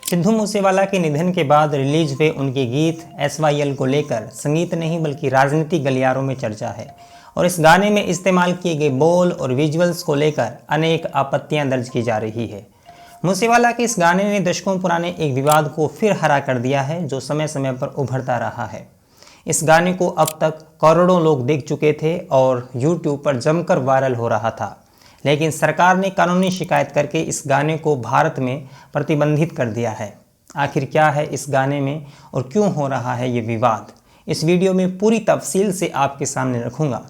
सिद्धू मूसेवाला के निधन के बाद रिलीज हुए उनके गीत SYL को लेकर संगीत नहीं बल्कि राजनीतिक गलियारों में चर्चा है और इस गाने में इस्तेमाल किए गए बोल और विजुअल्स को लेकर अनेक आपत्तियां दर्ज की जा रही है। मूसेवाला के इस गाने ने दशकों पुराने एक विवाद को फिर हरा कर दिया है जो समय समय पर उभरता रहा है। इस गाने को अब तक करोड़ों लोग देख चुके थे और YouTube पर जमकर वायरल हो रहा था, लेकिन सरकार ने कानूनी शिकायत करके इस गाने को भारत में प्रतिबंधित कर दिया है। आखिर क्या है इस गाने में और क्यों हो रहा है ये विवाद, इस वीडियो में पूरी तफसील से आपके सामने रखूँगा।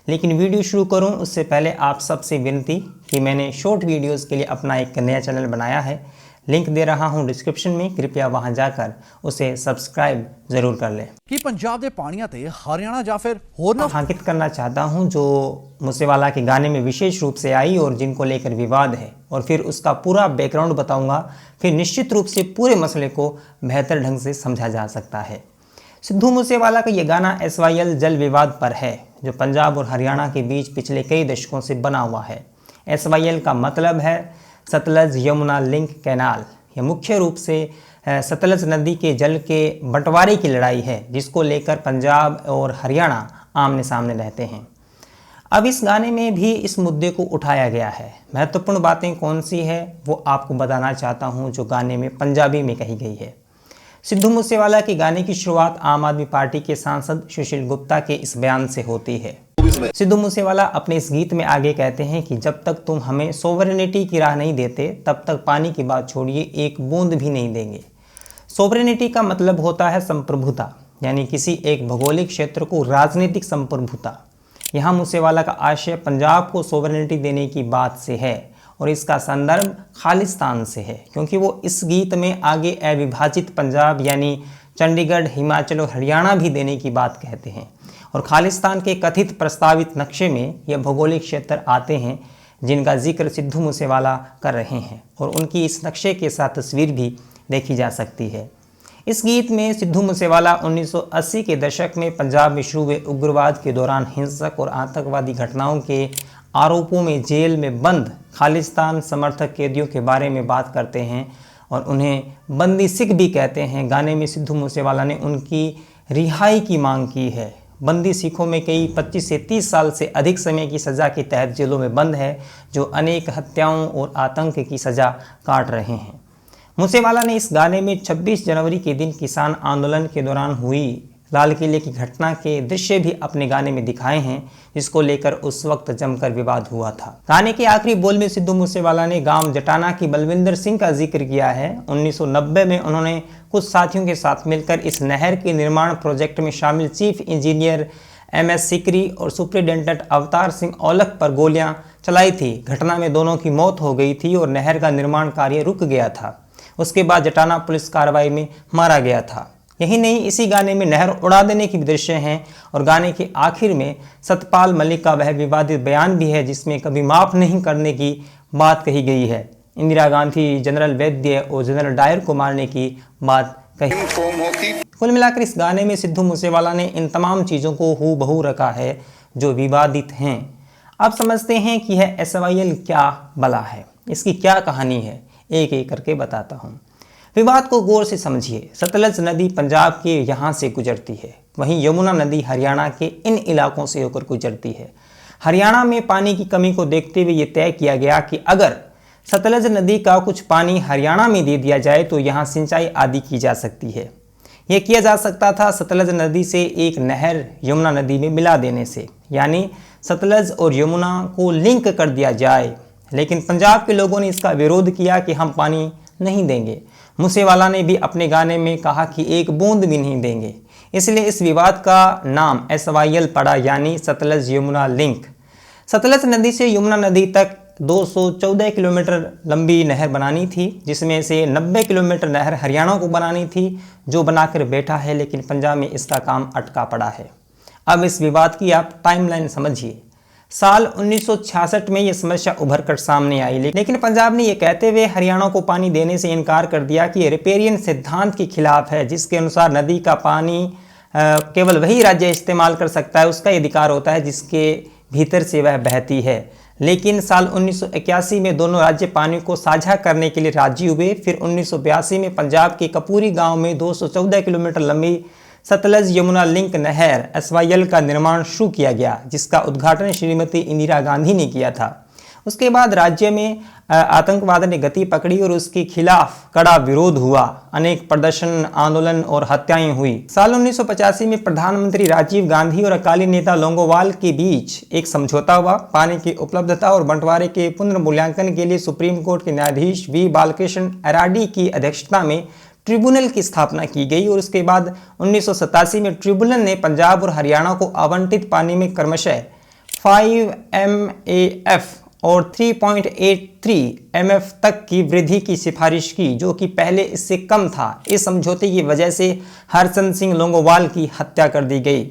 लेकिन वीडियो शुरू करूं उससे पहले आप सबसे विनती कि मैंने शॉर्ट वीडियोस के लिए अपना एक नया चैनल बनाया है, लिंक दे रहा हूं डिस्क्रिप्शन में, कृपया वहां जाकर उसे सब्सक्राइब जरूर कर लें। कि पंजाब के पानियां ते हरियाणा या फिर होर अंकित करना चाहता हूं जो मूसेवाला के गाने में विशेष रूप से आई और जिनको लेकर विवाद है, और फिर उसका पूरा बैकग्राउंड बताऊंगा। फिर निश्चित रूप से पूरे मसले को बेहतर ढंग से समझा जा सकता है। सिद्धू मूसेवाला का ये गाना SYL जल विवाद पर है जो पंजाब और हरियाणा के बीच पिछले कई दशकों से बना हुआ है। SYL का मतलब है सतलज यमुना लिंक कैनाल। यह मुख्य रूप से सतलज नदी के जल के बंटवारे की लड़ाई है जिसको लेकर पंजाब और हरियाणा आमने सामने रहते हैं। अब इस गाने में भी इस मुद्दे को उठाया गया है। महत्वपूर्ण बातें कौन सी है वो आपको बताना चाहता हूँ जो गाने में पंजाबी में कही गई है। सिद्धू मूसेवाला के गाने की शुरुआत आम आदमी पार्टी के सांसद सुशील गुप्ता के इस बयान से होती है। सिद्धू मूसेवाला अपने इस गीत में आगे कहते हैं कि जब तक तुम हमें सोवरेनिटी की राह नहीं देते तब तक पानी की बात छोड़िए एक बूंद भी नहीं देंगे। सोवरेनिटी का मतलब होता है संप्रभुता, यानी किसी एक भौगोलिक क्षेत्र को राजनीतिक संप्रभुता। यहाँ मूसेवाला का आशय पंजाब को सोवरेनिटी देने की बात से है और इसका संदर्भ खालिस्तान से है, क्योंकि वो इस गीत में आगे अविभाजित पंजाब यानी चंडीगढ़, हिमाचल और हरियाणा भी देने की बात कहते हैं। और खालिस्तान के कथित प्रस्तावित नक्शे में यह भौगोलिक क्षेत्र आते हैं जिनका जिक्र सिद्धू मूसेवाला कर रहे हैं और उनकी इस नक्शे के साथ तस्वीर भी देखी जा सकती है। इस गीत में सिद्धू मूसेवाला 1980 के दशक में पंजाब में शुरू हुए उग्रवाद के दौरान हिंसक और आतंकवादी घटनाओं के आरोपों में जेल में बंद खालिस्तान समर्थक कैदियों के बारे में बात करते हैं और उन्हें बंदी सिख भी कहते हैं। गाने में सिद्धू मूसेवाला ने उनकी रिहाई की मांग की है। बंदी सिखों में कई 25 से 30 साल से अधिक समय की सज़ा के तहत जेलों में बंद है जो अनेक हत्याओं और आतंक की सज़ा काट रहे हैं। मूसेवाला ने इस गाने में 26 जनवरी के दिन किसान आंदोलन के दौरान हुई लाल किले की घटना के दृश्य भी अपने गाने में दिखाए हैं जिसको लेकर उस वक्त जमकर विवाद हुआ था। गाने के आखिरी बोल में सिद्धू मूसेवाला ने गांव जटाना की बलविंदर सिंह का जिक्र किया है। 1990 में उन्होंने कुछ साथियों के साथ मिलकर इस नहर के निर्माण प्रोजेक्ट में शामिल चीफ इंजीनियर MS सिकरी और सुप्रिंटेंडेंट अवतार सिंह औलख पर गोलियां चलाई थी। घटना में दोनों की मौत हो गई थी और नहर का निर्माण कार्य रुक गया था। उसके बाद जटाना पुलिस कार्रवाई में मारा गया था। यही नहीं, इसी गाने में नहर उड़ा देने की दृश्य हैं और गाने के आखिर में सतपाल मलिक का वह विवादित बयान भी है जिसमें कभी माफ़ नहीं करने की बात कही गई है। इंदिरा गांधी, जनरल वैद्य और जनरल डायर को मारने की बात कही। कुल मिलाकर इस गाने में सिद्धू मूसेवाला ने इन तमाम चीज़ों को हूबहू रखा है जो विवादित हैं। अब समझते हैं कि यह SYL क्या भला है, इसकी क्या कहानी है, एक एक करके बताता हूँ। विवाद को गौर से समझिए। सतलज नदी पंजाब के यहाँ से गुजरती है, वहीं यमुना नदी हरियाणा के इन इलाकों से होकर गुजरती है। हरियाणा में पानी की कमी को देखते हुए ये तय किया गया कि अगर सतलज नदी का कुछ पानी हरियाणा में दे दिया जाए तो यहाँ सिंचाई आदि की जा सकती है। यह किया जा सकता था सतलज नदी से एक नहर यमुना नदी में मिला देने से, यानी सतलज और यमुना को लिंक कर दिया जाए। लेकिन पंजाब के लोगों ने इसका विरोध किया कि हम पानी नहीं देंगे। मूसेवाला ने भी अपने गाने में कहा कि एक बूंद भी नहीं देंगे, इसलिए इस विवाद का नाम SYL पड़ा, यानी सतलज यमुना लिंक। सतलज नदी से यमुना नदी तक 214 किलोमीटर लंबी नहर बनानी थी, जिसमें से 90 किलोमीटर नहर हरियाणा को बनानी थी जो बनाकर बैठा है, लेकिन पंजाब में इसका काम अटका पड़ा है। अब इस विवाद की आप टाइमलाइन समझिए। साल 1966 में ये समस्या उभर कर सामने आई, लेकिन पंजाब ने ये कहते हुए हरियाणा को पानी देने से इनकार कर दिया कि ये रिपेरियन सिद्धांत के खिलाफ है, जिसके अनुसार नदी का पानी केवल वही राज्य इस्तेमाल कर सकता है, उसका अधिकार होता है जिसके भीतर से वह बहती है। लेकिन साल 1981 में दोनों राज्य पानी को साझा करने के लिए राजी हुए। फिर 1982 में पंजाब के कपूरी गांव में 214 किलोमीटर लंबी सतलज यमुना लिंक नहर SYL का निर्माण शुरू किया गया, जिसका उद्घाटन श्रीमती इंदिरा गांधी ने किया था। उसके बाद राज्य में आतंकवाद ने गति पकड़ी और उसके खिलाफ कड़ा विरोध हुआ। अनेक प्रदर्शन, आंदोलन और हत्याएं हुई। साल 1985 में प्रधानमंत्री राजीव गांधी और अकाली नेता लोंगोवाल के बीच एक समझौता हुआ। पानी की उपलब्धता और बंटवारे के पुनर्मूल्यांकन के लिए सुप्रीम कोर्ट के न्यायाधीश V बालकृष्ण अराडी की अध्यक्षता में ट्रिब्यूनल की स्थापना की गई और उसके बाद 1987 में ट्रिब्यूनल ने पंजाब और हरियाणा को आवंटित पानी में क्रमशः 5 MAF और 3.83 MF तक की वृद्धि की सिफारिश की, जो कि पहले इससे कम था। इस समझौते की वजह से हरचंद सिंह लोंगोवाल की हत्या कर दी गई।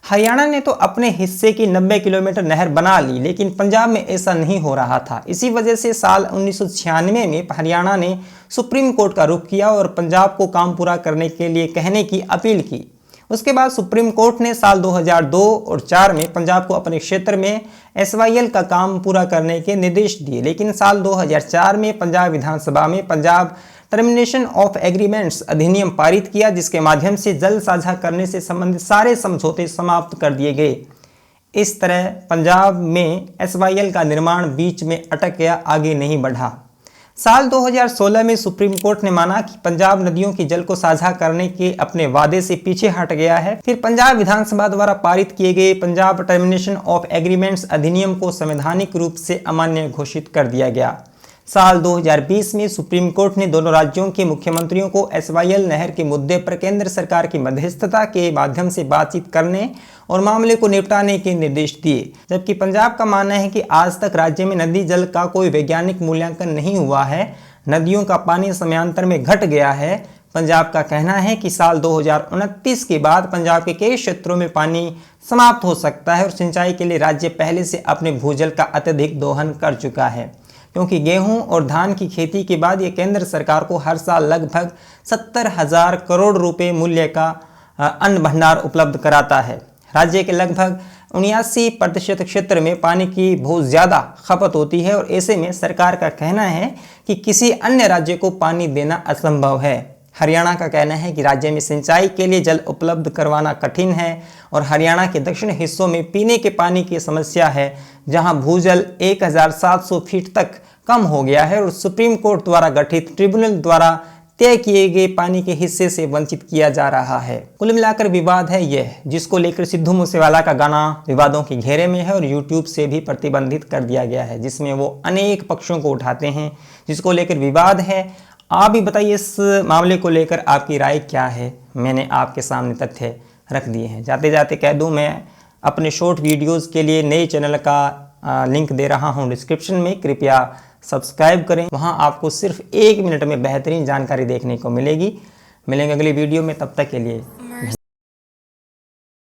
हरियाणा ने तो अपने हिस्से की 90 किलोमीटर नहर बना ली, लेकिन पंजाब में ऐसा नहीं हो रहा था। इसी वजह से साल 1996 में हरियाणा ने सुप्रीम कोर्ट का रुख किया और पंजाब को काम पूरा करने के लिए कहने की अपील की। उसके बाद सुप्रीम कोर्ट ने साल 2002 और 4 में पंजाब को अपने क्षेत्र में SYL का काम पूरा करने के निर्देश दिए, लेकिन साल 2004 में पंजाब विधानसभा में पंजाब टर्मिनेशन ऑफ एग्रीमेंट्स अधिनियम पारित किया, जिसके माध्यम से जल साझा करने से संबंधित सारे समझौते समाप्त कर दिए गए। इस तरह पंजाब में SYL का निर्माण बीच में अटक गया, आगे नहीं बढ़ा। साल 2016 में सुप्रीम कोर्ट ने माना कि पंजाब नदियों के जल को साझा करने के अपने वादे से पीछे हट गया है। फिर पंजाब विधानसभा द्वारा पारित किए गए पंजाब टर्मिनेशन ऑफ एग्रीमेंट्स अधिनियम को संवैधानिक रूप से अमान्य घोषित कर दिया गया। साल 2020 में सुप्रीम कोर्ट ने दोनों राज्यों के मुख्यमंत्रियों को SYL नहर के मुद्दे पर केंद्र सरकार की मध्यस्थता के माध्यम से बातचीत करने और मामले को निपटाने के निर्देश दिए, जबकि पंजाब का मानना है कि आज तक राज्य में नदी जल का कोई वैज्ञानिक मूल्यांकन नहीं हुआ है। नदियों का पानी समयांतर में घट गया है। पंजाब का कहना है कि साल 2029 के बाद पंजाब के कई क्षेत्रों में पानी समाप्त हो सकता है और सिंचाई के लिए राज्य पहले से अपने भूजल का अत्यधिक दोहन कर चुका है, क्योंकि गेहूं और धान की खेती के बाद ये केंद्र सरकार को हर साल लगभग 70,000 करोड़ रुपए मूल्य का अन्न भंडार उपलब्ध कराता है। राज्य के लगभग 79% क्षेत्र में पानी की बहुत ज़्यादा खपत होती है और ऐसे में सरकार का कहना है कि किसी अन्य राज्य को पानी देना असंभव है। हरियाणा का कहना है कि राज्य में सिंचाई के लिए जल उपलब्ध करवाना कठिन है और हरियाणा के दक्षिण हिस्सों में पीने के पानी की समस्या है, जहां भूजल 1700 फीट तक कम हो गया है और सुप्रीम कोर्ट द्वारा गठित ट्रिब्यूनल द्वारा तय किए गए पानी के हिस्से से वंचित किया जा रहा है। कुल मिलाकर विवाद है यह, जिसको लेकर सिद्धू मूसेवाला का गाना विवादों के घेरे में है और यूट्यूब से भी प्रतिबंधित कर दिया गया है, जिसमें वो अनेक पक्षों को उठाते हैं, जिसको लेकर विवाद है। आप भी बताइए इस मामले को लेकर आपकी राय क्या है। मैंने आपके सामने तथ्य रख दिए हैं। जाते जाते कह दूं, मैं अपने शॉर्ट वीडियोस के लिए नए चैनल का लिंक दे रहा हूं डिस्क्रिप्शन में, कृपया सब्सक्राइब करें। वहां आपको सिर्फ 1 मिनट में बेहतरीन जानकारी देखने को मिलेगी। मिलेंगे अगली वीडियो में, तब तक के लिए।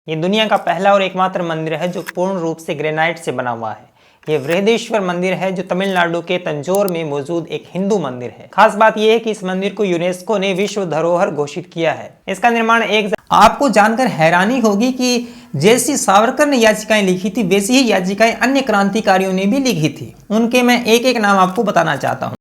ये दुनिया का पहला और एकमात्र मंदिर है जो पूर्ण रूप से ग्रेनाइट से बना हुआ है। ये बृहदेश्वर मंदिर है जो तमिलनाडु के तंजौर में मौजूद एक हिंदू मंदिर है। खास बात यह है कि इस मंदिर को यूनेस्को ने विश्व धरोहर घोषित किया है। इसका निर्माण आपको जानकर हैरानी होगी कि जैसी सावरकर ने याचिकाएं लिखी थी, वैसी ही याचिकाएं अन्य क्रांतिकारियों ने भी लिखी थी। उनके मैं एक एक नाम आपको बताना चाहता हूँ।